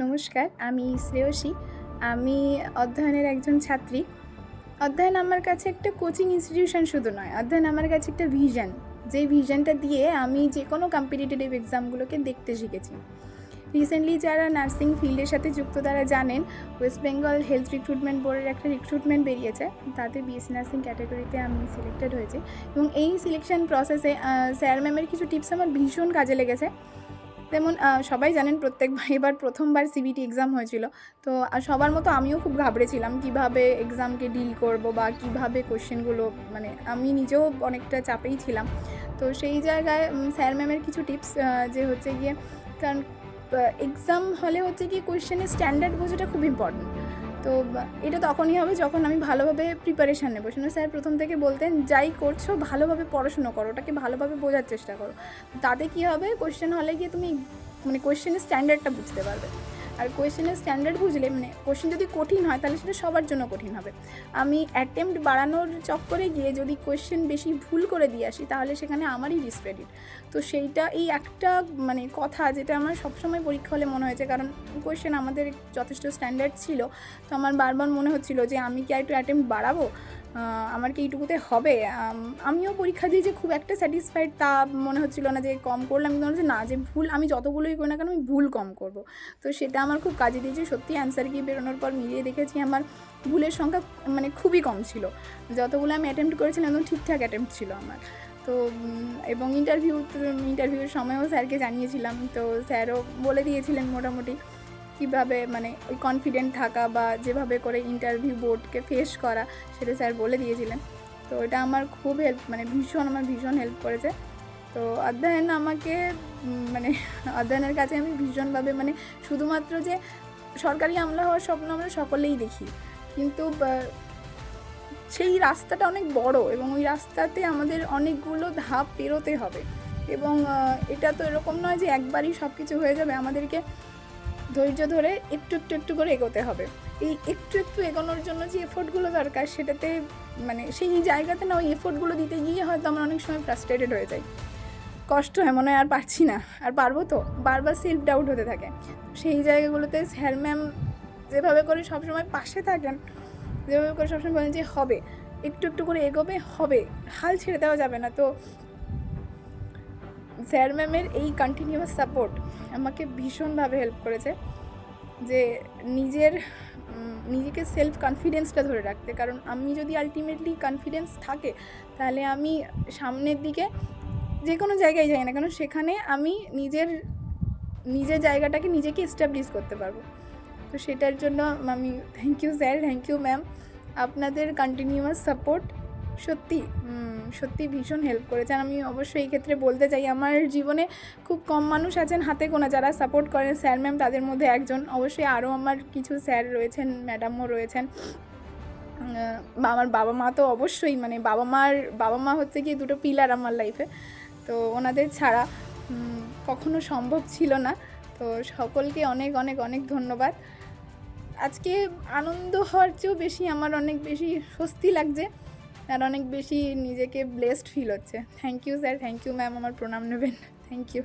নমস্কার, আমি শ্রেয়সী। আমি অধ্যয়নের একজন ছাত্রী। অধ্যয়ন আমার কাছে একটা কোচিং ইনস্টিটিউশন শুধু নয়, অধ্যয়ন আমার কাছে একটা ভিশন। যেই ভিশনটা দিয়ে আমি যে কোনো কম্পিটিটিভ এক্সামগুলোকে দেখতে শিখেছি। রিসেন্টলি যারা নার্সিং ফিল্ডের সাথে যুক্ত তারা জানেন, ওয়েস্ট বেঙ্গল হেলথ রিক্রুটমেন্ট বোর্ডের একটা রিক্রুটমেন্ট বেরিয়েছে, তাতে বিএসসি নার্সিং ক্যাটাগরিতে আমি সিলেক্টেড হয়েছি। এবং এই সিলেকশন প্রসেসে স্যার ম্যামের কিছু টিপস আমার ভীষণ কাজে লেগেছে। যেমন সবাই জানেন এবার প্রথমবার সিবিটি এক্সাম হয়েছিল। তো সবার মতো আমিও খুব ঘাবড়েছিলাম কীভাবে এক্সামকে ডিল করব বা কীভাবে কোশ্চেনগুলো, মানে আমি নিজেও অনেকটা চাপেই ছিলাম। তো সেই জায়গায় স্যার ম্যামের কিছু টিপস, যে হচ্ছে গিয়ে, কারণ এক্সাম হলে হচ্ছে কি কোশ্চেনের স্ট্যান্ডার্ড বোঝাটা খুব ইম্পর্টেন্ট। তো এটা তখনই হবে যখন আমি ভালোভাবে প্রিপারেশান নেবো। শুনে স্যার প্রথম থেকে বলতেন, যাই করছো ভালোভাবে পড়াশুনো করো, ওটাকে ভালোভাবে বোঝার চেষ্টা করো। তাতে কী হবে, কোশ্চেন হলে গিয়ে তুমি মানে কোশ্চেনের স্ট্যান্ডার্ডটা বুঝতে পারবে। আর কোশ্চেনের স্ট্যান্ডার্ড বুঝলে, মানে কোশ্চেন যদি কঠিন হয় তাহলে সেটা সবার জন্য কঠিন হবে। আমি অ্যাটেম্প্ট বাড়ানোর চক্করে গিয়ে যদি কোশ্চেন বেশি ভুল করে দিয়ে আসি তাহলে সেখানে আমারই ডিসক্রেডিট। তো সেইটা এই একটা মানে কথা যেটা আমার সবসময় পরীক্ষা হলে মনে হয়েছে, কারণ কোশ্চেন আমাদের যথেষ্ট স্ট্যান্ডার্ড ছিল। তো আমার বারবার মনে হচ্ছিলো যে আমি কি একটু অ্যাটেম্প্ট বাড়াবো, আমার কি এইটুকুতে হবে। আমিও পরীক্ষা দিয়ে যে খুব একটা স্যাটিসফাইড তা মনে হচ্ছিল না, যে কম করলাম, কিন্তু মনে হচ্ছে না, যে ভুল আমি যতগুলোই করি না কেন আমি ভুল কম করব। তো সেটা আমার খুব কাজে দিয়েছে। সত্যি অ্যান্সার কি বেরোনোর পর মিলিয়ে দেখেছি আমার ভুলের সংখ্যা মানে খুবই কম ছিল। যতগুলো আমি অ্যাটেম্প্ট করেছিলাম একদম ঠিকঠাক অ্যাটেম্প্ট ছিল আমার। তো এবং ইন্টারভিউর সময়ও স্যারকে জানিয়েছিলাম। তো স্যারও বলে দিয়েছিলেন মোটামুটি কীভাবে মানে ওই কনফিডেন্ট থাকা বা যেভাবে করে ইন্টারভিউ বোর্ডকে ফেস করা, সেটা স্যার বলে দিয়েছিলেন। তো এটা আমার খুব আমার ভীষণ হেল্প করেছে। তো অধ্যয়ন আমাকে মানে অধ্যয়নের কাছে আমি ভীষণভাবে, মানে শুধুমাত্র যে সরকারি আমলা হওয়ার স্বপ্ন আমরা সকলেই দেখি, কিন্তু সেই রাস্তাটা অনেক বড় এবং ওই রাস্তাতে আমাদের অনেকগুলো ধাপ পেরোতে হবে। এবং এটা তো এরকম নয় যে একবারই সব কিছু হয়ে যাবে, আমাদেরকে ধৈর্য ধরে একটু করে এগোতে হবে। এই একটু এগোনোর জন্য যে এফোর্টগুলো দরকার, সেটাতে মানে সেই জায়গাতে না, ওই এফোর্টগুলো দিতে গিয়ে হয়তো আমরা অনেক সময় ফ্রাস্ট্রেটেড হয়ে যাই, কষ্ট হয়, মনে হয় আর পারছি না, আর পারবো তো, বারবার সেলফ ডাউট হতে থাকে। সেই জায়গাগুলোতে স্যার ম্যাম যেভাবে করে সবসময় পাশে থাকেন, যেভাবে করে সবসময় বলেন যে হবে, একটু করে এগোবে, হবে, হাল ছেড়ে দেওয়া যাবে না। তো স্যার ম্যামের এই কন্টিনিউয়াস সাপোর্ট আমাকে ভীষণভাবে হেল্প করেছে, যে নিজেকে সেলফ কনফিডেন্সটা ধরে রাখতে। কারণ আমি যদি আলটিমেটলি কনফিডেন্স থাকে, তাহলে আমি সামনের দিকে যে কোনো জায়গায় যাই না কেন, সেখানে আমি নিজের জায়গাটাকে নিজেকে এস্টাবলিশ করতে পারবো। তো সেটার জন্য আমি thank you sir, thank you ma'am. আপনাদের কন্টিনিউয়াস সাপোর্ট সত্যি ভীষণ হেল্প করেছে। আর আমি অবশ্যই এই ক্ষেত্রে বলতে চাই, আমার জীবনে খুব কম মানুষ আছেন হাতে গোনা যারা সাপোর্ট করেন, স্যার ম্যাম তাদের মধ্যে একজন। অবশ্যই আরও আমার কিছু স্যার রয়েছেন, ম্যাডামও রয়েছেন। আমার বাবা মা তো অবশ্যই, মানে বাবা মা হচ্ছে কি দুটো পিলার আমার লাইফে। তো ওনাদের ছাড়া কখনো সম্ভব ছিল না। তো সকলকে অনেক অনেক অনেক ধন্যবাদ। আজকে আনন্দ হওয়ার চেয়েও বেশি আমার অনেক বেশি স্বস্তি লাগছে, আর অনেক বেশি নিজেকে ব্লেসড ফিল হচ্ছে। Thank you sir, thank you ma'am, আমার প্রণাম নেবেন। Thank you.